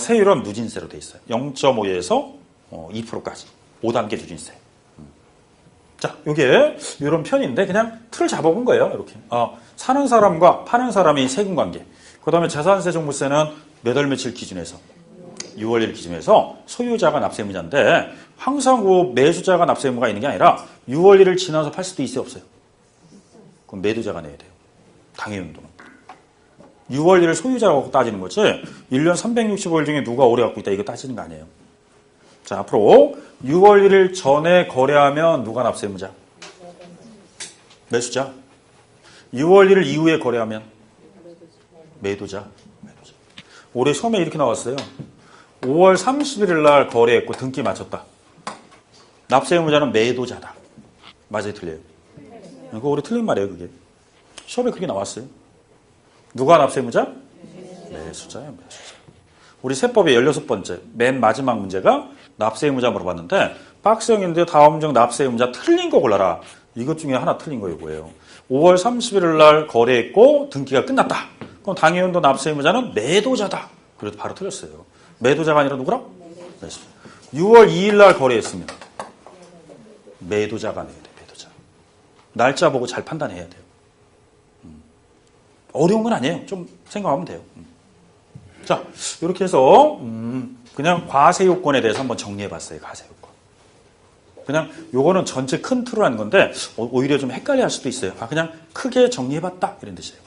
세율은 누진세로 돼 있어요. 0.5에서 2%까지 5단계 누진세. 자, 이게 이런 편인데 그냥 틀을 잡아본 거예요. 이렇게. 사는 사람과 파는 사람이 세금 관계. 그 다음에 재산세 종부세는 몇 월 며칠 기준에서 6월 1일 기준에서 소유자가 납세의무자인데 항상 그 매수자가 납세의무가 있는 게 아니라 6월 1일 지나서 팔 수도 있어요, 없어요? 그럼 매도자가 내야 돼요. 당해운동은. 6월 1일 소유자라고 따지는 거지 1년 365일 중에 누가 오래 갖고 있다 이거 따지는 거 아니에요. 자, 앞으로 6월 1일 전에 거래하면 누가 납세의무자? 매수자. 6월 1일 이후에 거래하면 매도자. 올해 시험에 이렇게 나왔어요. 5월 31일 날 거래했고 등기 마쳤다. 납세의무자는 매도자다. 맞아요, 틀려요? 그거 올해 틀린 말이에요, 그게. 시험에 그렇게 나왔어요. 누가 납세의무자? 매수자예요, 매수자. 우리 세법의 16번째, 맨 마지막 문제가 납세의무자 물어봤는데 박스형인데 다음 중 납세의무자 틀린 거 골라라. 이것 중에 하나 틀린 거예요, 뭐예요? 5월 31일 날 거래했고 등기가 끝났다. 그럼 당해운동 납세의무자는 매도자다. 그래도 바로 틀렸어요. 매도자가 아니라 누구라? 매수자. 6월 2일 날 거래했으면 매도자가 내야 돼, 매도자. 날짜 보고 잘 판단해야 돼요. 어려운 건 아니에요. 좀 생각하면 돼요. 자, 이렇게 해서 그냥 과세요건에 대해서 한번 정리해봤어요. 과세요건. 그냥 요거는 전체 큰 틀로 하는 건데 오히려 좀 헷갈려 할 수도 있어요. 그냥 크게 정리해봤다 이런 뜻이에요.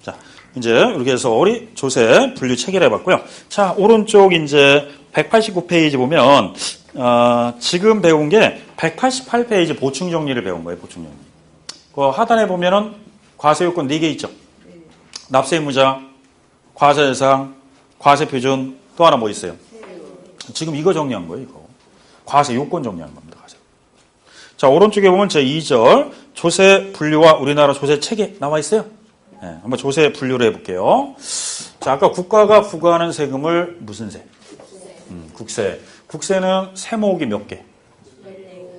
자, 이제 이렇게 해서 우리 조세 분류 체결해봤고요. 자, 오른쪽 이제 189페이지 보면 지금 배운 게 188페이지 보충 정리를 배운 거예요. 보충 정리. 그 하단에 보면은 과세요건 4개 있죠. 납세의무자, 과세대상, 과세표준, 또 하나 뭐 있어요? 지금 이거 정리한 거예요, 이거. 과세요건 정리한 겁니다, 과세. 자, 오른쪽에 보면 제 2절, 조세 분류와 우리나라 조세 체계 나와 있어요. 네, 한번 조세 분류를 해볼게요. 자, 아까 국가가 부과하는 세금을 무슨 세? 국세. 국세는 세목이 몇 개?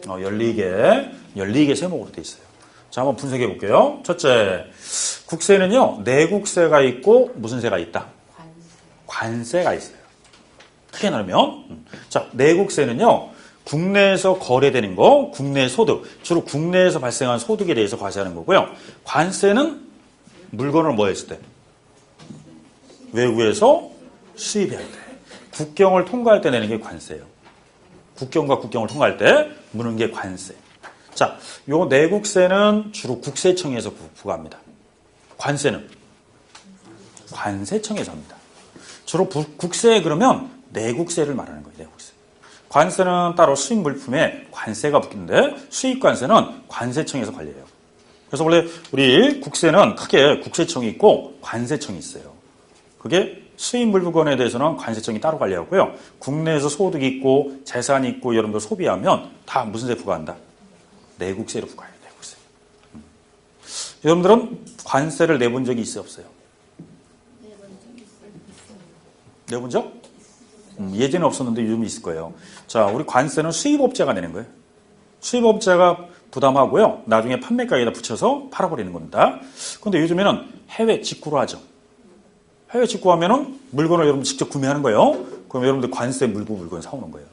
14개. 14개 세목으로 돼 있어요. 자, 한번 분석해 볼게요. 첫째, 국세는요, 내국세가 있고 무슨 세가 있다? 관세가 있어요. 크게 나누면. 자, 내국세는요, 국내에서 거래되는 거, 국내 소득, 주로 국내에서 발생한 소득에 대해서 과세하는 거고요. 관세는 물건을 뭐 했을 때? 외국에서 수입할 때. 국경을 통과할 때 내는 게 관세예요. 국경과 국경을 통과할 때 무는 게 관세. 자, 요 내국세는 주로 국세청에서 부과합니다. 관세는 관세청에서 합니다. 주로 국세 그러면 내국세를 말하는 거예요. 내국세. 관세는 따로 수입 물품에 관세가 붙는데 수입 관세는 관세청에서 관리해요. 그래서 원래 우리 국세는 크게 국세청이 있고 관세청이 있어요. 그게 수입 물건에 대해서는 관세청이 따로 관리하고요. 국내에서 소득이 있고 재산이 있고 여러분들 소비하면 다 무슨 세 부과한다? 내국세로 부과해요. 내국세. 여러분들은 관세를 내본 적이 있어요? 없어요? 내본 적? 예전에 없었는데 요즘 있을 거예요. 자, 우리 관세는 수입업자가 내는 거예요. 수입업자가 부담하고요. 나중에 판매가에다 붙여서 팔아버리는 겁니다. 그런데 요즘에는 해외 직구로 하죠. 해외 직구하면은 물건을 여러분 직접 구매하는 거예요. 그럼 여러분들 관세 물고 물건 사오는 거예요.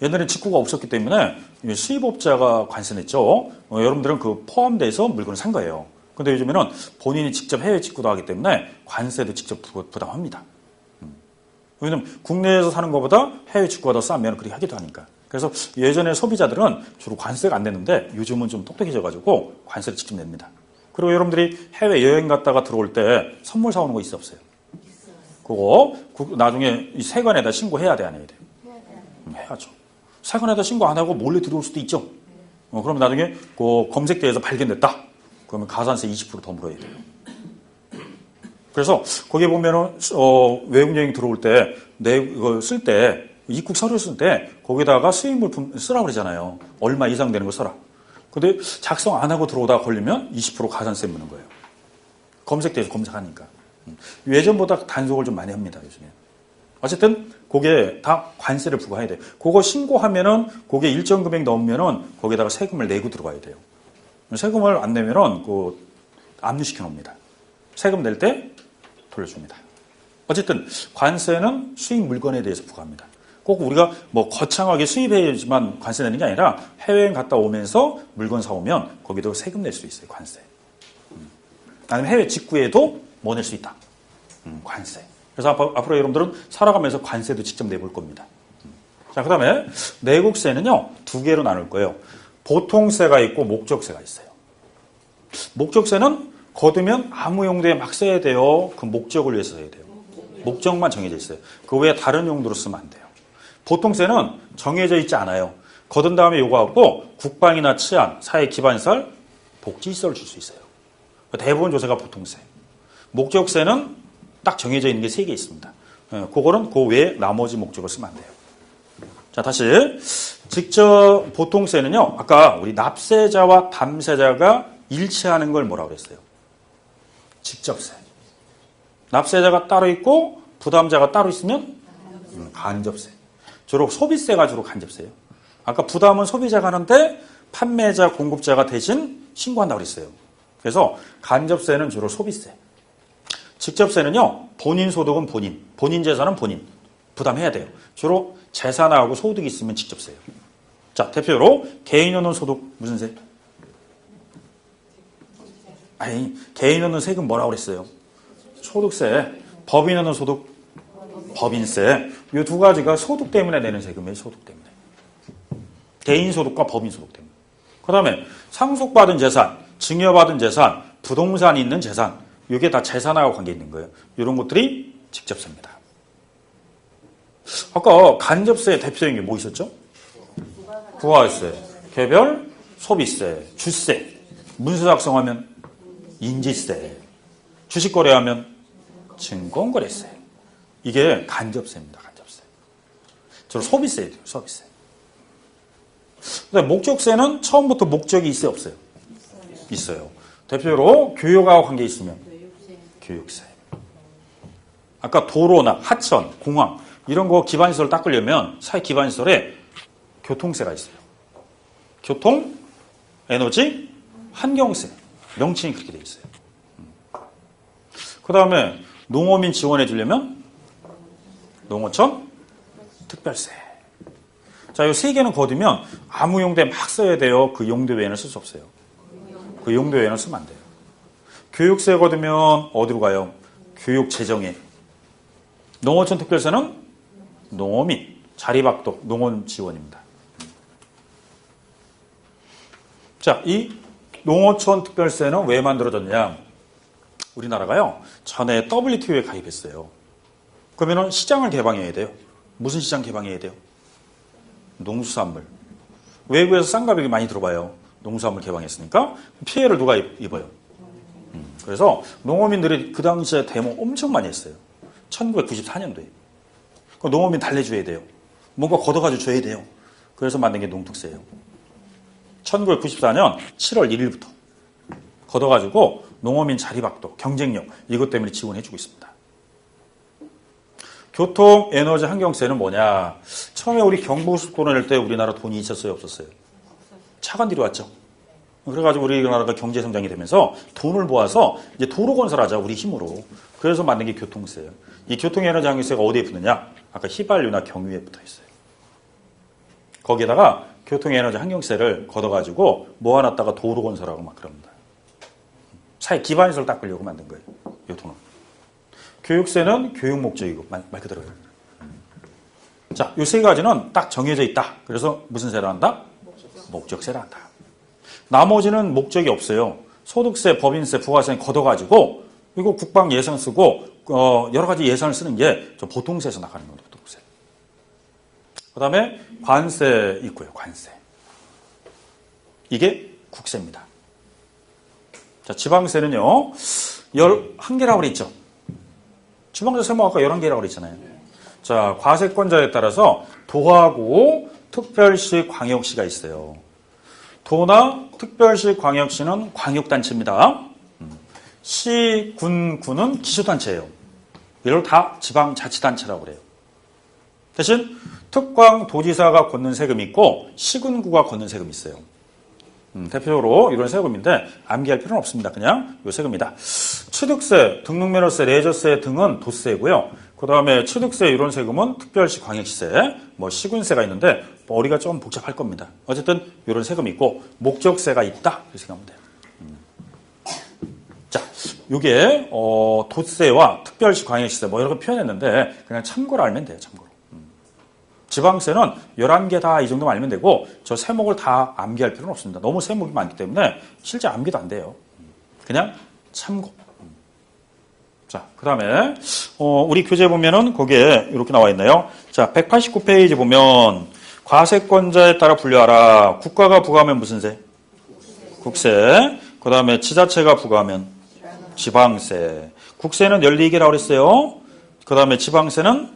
옛날에 직구가 없었기 때문에 수입업자가 관세 냈죠. 여러분들은 그 포함돼서 물건을 산 거예요. 근데 요즘에는 본인이 직접 해외 직구도 하기 때문에 관세도 직접 부담합니다. 왜냐면 국내에서 사는 것보다 해외 직구가 더 싸면 그렇게 하기도 하니까. 그래서 예전에 소비자들은 주로 관세가 안 냈는데 요즘은 좀 똑똑해져가지고 관세를 직접 냅니다. 그리고 여러분들이 해외 여행 갔다가 들어올 때 선물 사오는 거 있어요? 없어요? 그거 나중에 이 세관에다 신고해야 돼, 안 해야 돼요? 해야죠. 세관에다 신고 안 하고 몰래 들어올 수도 있죠. 그러면 나중에 그 검색대에서 발견됐다. 그러면 가산세 20% 더 물어야 돼요. 그래서 거기에 보면은 외국 여행 들어올 때 이걸 쓸 때 입국 서류 쓸 때 거기다가 수입 물품 쓰라고 그러잖아요. 얼마 이상 되는 거 써라. 근데 작성 안 하고 들어오다가 걸리면 20% 가산세 무는 거예요. 검색대에서 검색하니까. 예전보다 단속을 좀 많이 합니다, 요즘에. 어쨌든 그게 다 관세를 부과해야 돼요. 그거 신고하면은 그게 일정 금액 넘으면은 거기다가 세금을 내고 들어가야 돼요. 세금을 안 내면은 그 압류시켜 놓습니다. 세금 낼 때 돌려줍니다. 어쨌든 관세는 수입 물건에 대해서 부과합니다. 꼭 우리가 뭐 거창하게 수입해야지만 관세 내는 게 아니라 해외여행 갔다 오면서 물건 사오면 거기도 세금 낼 수 있어요. 관세. 아니면 해외 직구에도 뭐 낼 수 있다. 관세. 그래서 앞으로 여러분들은 살아가면서 관세도 직접 내볼 겁니다. 자, 그 다음에 내국세는요, 두 개로 나눌 거예요. 보통세가 있고 목적세가 있어요. 목적세는 거두면 아무 용도에 막 써야 돼요. 그 목적을 위해서 써야 돼요. 목적만 정해져 있어요. 그 외에 다른 용도로 쓰면 안 돼요. 보통세는 정해져 있지 않아요. 거둔 다음에 요거 갖고 국방이나 치안, 사회 기반시설, 복지시설을 줄 수 있어요. 대부분 조세가 보통세. 목적세는 딱 정해져 있는 게 3개 있습니다. 그거는 그 외에 나머지 목적을 쓰면 안 돼요. 자, 다시 직접 보통세는요. 아까 우리 납세자와 담세자가 일치하는 걸 뭐라고 그랬어요? 직접세. 납세자가 따로 있고 부담자가 따로 있으면 간접세. 주로 소비세가 주로 간접세예요. 아까 부담은 소비자가 하는데 판매자, 공급자가 대신 신고한다고 그랬어요. 그래서 간접세는 주로 소비세. 직접세는요. 본인 소득은 본인 재산은 본인 부담해야 돼요. 주로 재산하고 소득이 있으면 직접세예요. 자, 대표로 개인 얻는 소득 무슨 세? 아니, 개인 얻는 세금 뭐라고 그랬어요? 소득세. 법인 얻는 소득 법인세. 이 두 가지가 소득 때문에 내는 세금이에요. 소득 때문에. 개인 소득과 법인 소득 때문에. 그 다음에 상속받은 재산, 증여받은 재산, 부동산이 있는 재산. 이게 다 재산하고 관계 있는 거예요. 이런 것들이 직접세입니다. 아까 간접세 대표적인 게 뭐 있었죠? 부가세, 개별 소비세, 주세, 문서 작성하면 인지세, 주식 거래하면 증권거래세. 이게 간접세입니다. 간접세. 주로 소비세예요. 소비세. 근데 목적세는 처음부터 목적이 있어요? 없어요? 있어요. 대표로 교육하고 관계 있으면 교육세. 아까 도로나 하천, 공항 이런 거 기반시설 닦으려면 사회 기반시설에 교통세가 있어요. 교통, 에너지, 환경세. 명칭이 그렇게 돼 있어요. 그 다음에 농어민 지원해 주려면 농어촌 특별세. 자, 이 3개는 거두면 아무 용도에 막 써야 돼요. 그 용도 외에는 쓸 수 없어요. 그 용도 외에는 쓰면 안 돼요. 교육세 거두면 어디로 가요? 교육재정에. 농어촌 특별세는 농어민, 자리박도, 농원 지원입니다. 자, 이 농어촌 특별세는 왜 만들어졌냐? 우리나라가요, 전에 WTO에 가입했어요. 그러면 시장을 개방해야 돼요. 무슨 시장 개방해야 돼요? 농수산물. 외국에서 싼 가격이 많이 들어봐요. 농수산물 개방했으니까 피해를 누가 입어요? 그래서 농어민들이 그 당시에 데모 엄청 많이 했어요. 1994년도에. 농어민 달래줘야 돼요. 뭔가 걷어가지고 줘야 돼요. 그래서 만든 게 농특세예요. 1994년 7월 1일부터 걷어가지고 농어민 자리박도, 경쟁력 이것 때문에 지원해주고 있습니다. 교통, 에너지, 환경세는 뭐냐? 처음에 우리 경부고속도로 낼 때 우리나라 돈이 있었어요? 없었어요? 차관 들여왔죠. 그래가지고 우리나라가 경제성장이 되면서 돈을 모아서 이제 도로 건설하자, 우리 힘으로. 그래서 만든 게 교통세예요. 이 교통, 에너지, 환경세가 어디에 붙느냐? 아까 휘발유나 경유에 붙어 있어요. 거기에다가 교통, 에너지, 환경세를 걷어가지고 모아놨다가 도로 건설하고 막 그럽니다. 사회 기반시설 닦으려고 만든 거예요. 이 돈은. 교육세는 교육 목적이고 말 그대로요. 자, 이 3가지는 딱 정해져 있다. 그래서 무슨 세를 한다? 목적세를 한다. 나머지는 목적이 없어요. 소득세, 법인세, 부가세는 걷어가지고 이거 국방 예산 쓰고 여러 가지 예산을 쓰는 게 보통세에서 나가는 겁니다. 보통세. 그 다음에 관세 있고요. 관세. 이게 국세입니다. 자, 지방세는요. 11개라고 그랬죠. 지방세 세모 아까 11개라고 그랬잖아요. 자, 과세권자에 따라서 도하고 특별시, 광역시가 있어요. 도나 특별시, 광역시는 광역단체입니다. 시, 군은 기초단체예요. 이걸 다 지방자치단체라고 그래요. 대신 특광, 도지사가 걷는 세금이 있고 시군구가 걷는 세금이 있어요. 대표적으로 이런 세금인데 암기할 필요는 없습니다. 그냥 이 세금이다. 취득세, 등록면허세, 레저세 등은 도세고요. 그 다음에 취득세 이런 세금은 특별시 광역시세, 뭐 시군세가 있는데 머리가 좀 복잡할 겁니다. 어쨌든 이런 세금이 있고 목적세가 있다 이렇게 생각하면 돼요. 자, 이게 도세와 특별시 광역시세 뭐 이렇게 표현했는데 그냥 참고로 알면 돼요. 참고로. 지방세는 11개 다 이 정도만 알면 되고 저 세목을 다 암기할 필요는 없습니다. 너무 세목이 많기 때문에 실제 암기도 안 돼요. 그냥 참고. 자, 그 다음에 우리 교재 보면은 거기에 이렇게 나와 있네요. 자, 189페이지 보면 과세권자에 따라 분류하라. 국가가 부과하면 무슨 세? 국세. 그 다음에 지자체가 부과하면 지방세. 국세는 14개라고 그랬어요. 그 다음에 지방세는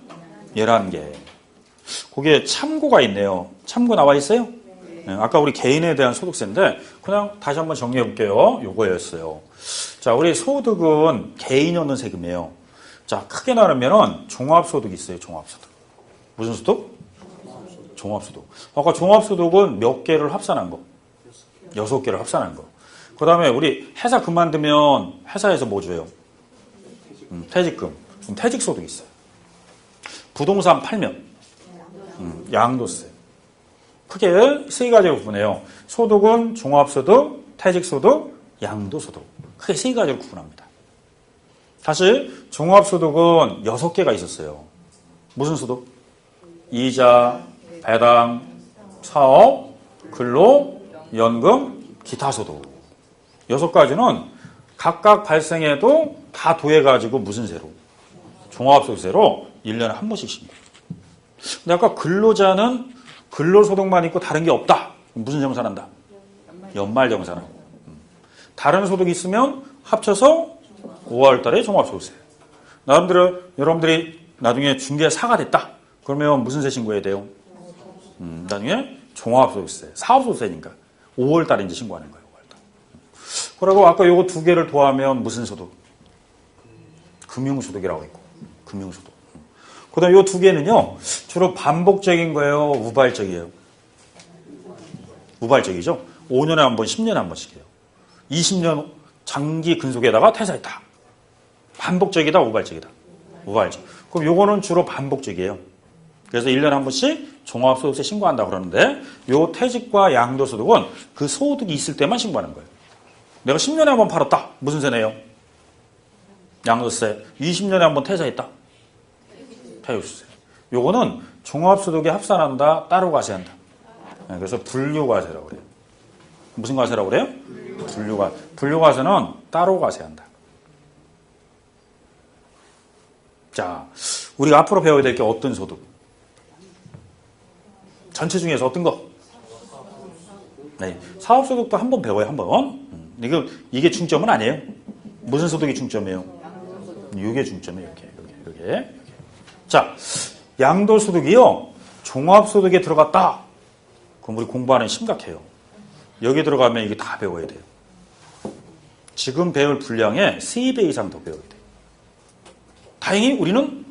11개. 거기에 참고가 있네요. 참고 나와 있어요? 네, 아까 우리 개인에 대한 소득세인데 그냥 다시 한번 정리해 볼게요. 요거였어요. 자, 우리 소득은 개인이 얻는 세금이에요. 자, 크게 나누면은 종합소득이 있어요. 종합소득. 무슨 소득? 종합소득. 아까 종합소득은 몇 개를 합산한 거? 6개를 합산한 거. 그 다음에 우리 회사 그만두면 회사에서 뭐 줘요? 퇴직금. 그럼 퇴직소득이 있어요. 부동산 팔면 양도세. 크게 세 가지로 구분해요. 소득은 종합소득, 퇴직소득, 양도소득. 크게 세 가지로 구분합니다. 사실 종합소득은 6개가 있었어요. 무슨 소득? 이자, 배당, 사업, 근로, 연금, 기타 소득. 6가지는 각각 발생해도 다 더해가지고 무슨 세로? 종합소득세로 1년에 한 번씩 씁니다. 근데 아까 근로자는 근로소득만 있고 다른 게 없다. 무슨 정산한다? 연말정산하고. 다른 소득이 있으면 합쳐서 5월 달에 종합소득세. 나름대로 여러분들이 나중에 중개사가 됐다. 그러면 무슨 세 신고해야 돼요? 나중에 종합소득세. 사업소득세니까 5월 달에 이제 신고하는 거예요. 5월 달. 그리고 아까 요거 2개를 더하면 무슨 소득? 금융소득이라고 있고. 금융소득. 그 다음에 요 2개는요, 주로 반복적인 거예요? 우발적이에요? 우발적이죠? 5년에 한 번, 10년에 한 번씩이에요. 20년 장기 근속에다가 퇴사했다. 반복적이다, 우발적이다? 우발적. 그럼 요거는 주로 반복적이에요. 그래서 1년에 한 번씩 종합소득세 신고한다 그러는데, 요 퇴직과 양도소득은 그 소득이 있을 때만 신고하는 거예요. 내가 10년에 한 번 팔았다. 무슨 세네요? 양도세. 20년에 한 번 퇴사했다. 퇴직세. 요거는 종합소득에 합산한다, 따로 과세한다. 그래서 분류과세라고 그래요. 무슨 과세라고 그래요? 분류과세는 따로 과세한다. 자, 우리가 앞으로 배워야 될 게 어떤 소득? 전체 중에서 어떤 거? 네, 사업소득도 한 번 배워요, 한 번. 이게 중점은 아니에요. 무슨 소득이 중점이에요? 이게 중점이에요, 이렇게. 자, 양도소득이요. 종합소득에 들어갔다. 그럼 우리 공부하는 심각해요. 여기 들어가면 이게 다 배워야 돼요. 지금 배울 분량의 3배 이상 더 배워야 돼요. 다행히 우리는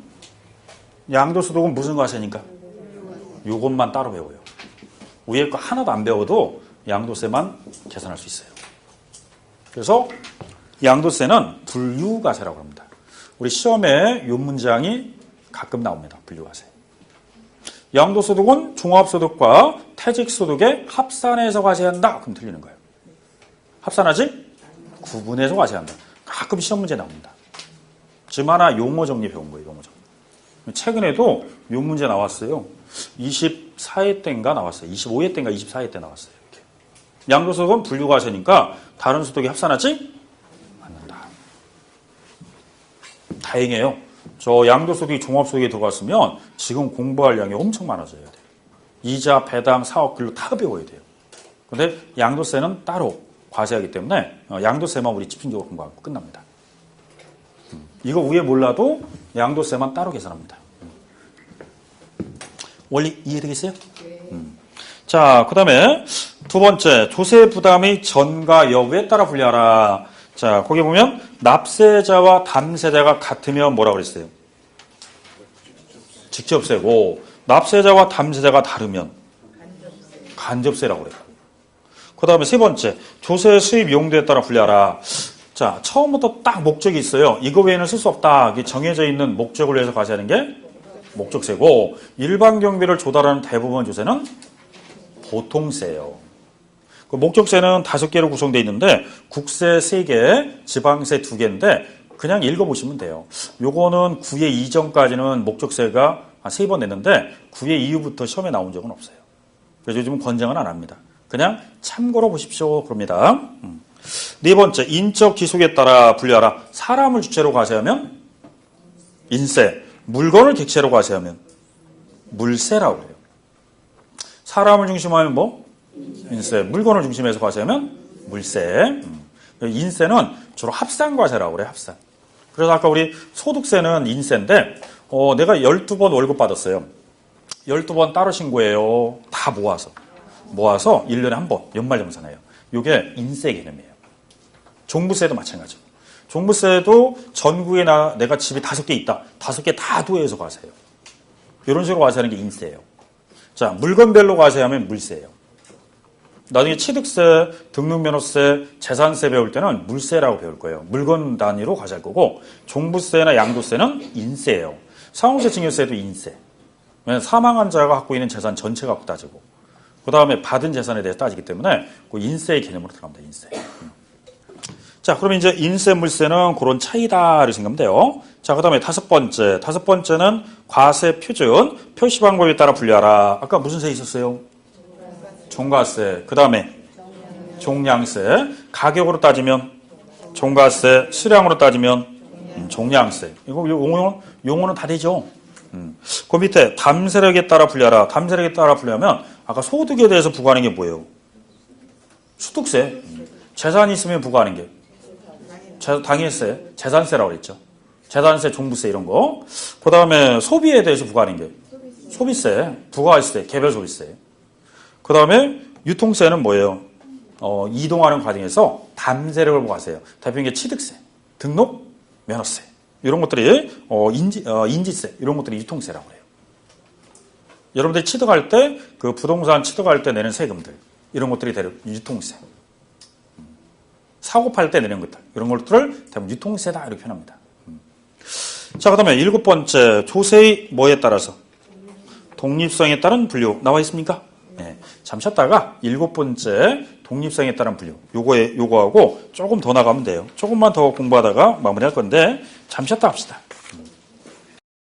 양도소득은 무슨 과세니까? 요것만 따로 배워요. 위에 거 하나도 안 배워도 양도세만 계산할 수 있어요. 그래서 양도세는 분류과세라고 합니다. 우리 시험에 이 문장이 가끔 나옵니다. 분류과세. 양도소득은 종합소득과 퇴직소득에 합산해서 과세한다. 그럼 틀리는 거예요. 합산하지? 구분해서 과세한다. 가끔 시험 문제 나옵니다. 지금 하나 용어 정리 배운 거예요. 용어 정리. 최근에도 이 문제 나왔어요. 24회 때인가 나왔어요. 25회 때인가 24회 때 나왔어요. 이렇게. 양도소득은 분류과세니까 다른 소득이 합산하지 않는다. 다행이에요. 저 양도소득이 종합소득에 들어갔으면 지금 공부할 양이 엄청 많아져야 돼요. 이자, 배당, 사업, 근로 다 배워야 돼요. 그런데 양도세는 따로 과세하기 때문에 양도세만 우리 집중적으로 공부하고 끝납니다. 이거 위에 몰라도 양도세만 따로 계산합니다. 원리 이해되겠어요? 자, 그 다음에 두 번째, 조세 부담의 전과 여부에 따라 분류하라. 자, 거기 보면 납세자와 담세자가 같으면 뭐라고 그랬어요? 직접세고, 납세자와 담세자가 다르면 간접세라고 그래요. 그 다음에 세 번째, 조세 수입 용도에 따라 분류하라. 자, 처음부터 딱 목적이 있어요. 이거 외에는 쓸 수 없다. 이게 정해져 있는 목적을 위해서 과세하는 게 목적세고, 일반 경비를 조달하는 대부분 조세는 보통세예요. 그 목적세는 5개로 구성되어 있는데 국세 3개, 지방세 2개인데 그냥 읽어보시면 돼요. 요거는 9회 이전까지는 목적세가 한 3번 냈는데 9회 이후부터 시험에 나온 적은 없어요. 그래서 요즘은 권장은 안 합니다. 그냥 참고로 보십시오. 그럽니다. 네 번째, 인적 기속에 따라 분류하라. 사람을 주체로 과세하면 인세, 물건을 객체로 과세하면 물세라고 해요. 사람을 중심으로 하면 뭐? 인세, 물건을 중심해서 과세하면 물세. 인세는 주로 합산과세라고 그래요. 합산. 그래서 아까 우리 소득세는 인세인데 내가 12번 월급 받았어요. 12번 따로 신고해요. 다 모아서 1년에 한 번 연말정산해요. 이게 인세 개념이에요. 종부세도 마찬가지고. 종부세도 전국에 내가 집이 5개 있다. 5개 다 도해서 과세해요. 이런 식으로 과세하는 게 인세예요. 자, 물건별로 과세하면 물세예요. 나중에 취득세, 등록면허세, 재산세 배울 때는 물세라고 배울 거예요. 물건 단위로 과세할 거고, 종부세나 양도세는 인세예요. 상호세, 증여세도 인세. 왜냐하면 사망한 자가 갖고 있는 재산 전체 갖고 따지고, 그 다음에 받은 재산에 대해서 따지기 때문에 그 인세의 개념으로 들어갑니다. 인세. 자, 그럼 이제 인세, 물세는 그런 차이다 이렇게 생각하면 돼요. 자, 그 다음에 다섯 번째는 과세 표준, 표시 방법에 따라 분류하라. 아까 무슨 세 있었어요? 종가세. 그 다음에 종량세. 가격으로 따지면 종가세, 수량으로 따지면 종량세. 이거 용어는 다 되죠. 그 밑에 담세력에 따라 분류하라. 담세력에 따라 분류하면 아까 소득에 대해서 부과하는 게 뭐예요? 소득세. 재산이 있으면 부과하는 게 당해세, 재산세라고 그랬죠. 재산세, 종부세 이런 거. 그 다음에 소비에 대해서 부과하는 게 소비세, 부가세, 개별 소비세. 그 다음에 유통세는 뭐예요? 이동하는 과정에서 담세력을 부과하세요. 대표적인 게 취득세, 등록, 면허세. 이런 것들이 인지세 이런 것들이 유통세라고 해요. 여러분들이 취득할 때 그 부동산 취득할 때 내는 세금들 이런 것들이 유통세. 사고 팔 때 내는 것들 이런 것들을 대부분 유통세다 이렇게 표현합니다. 자, 그다음에 7번째 조세의 뭐에 따라서 독립성에 따른 분류 나와 있습니까? 네. 잠 쉬었다가 7번째 독립성에 따른 분류 요거하고 조금 더 나가면 돼요. 조금만 더 공부하다가 마무리할 건데 잠 쉬었다 합시다.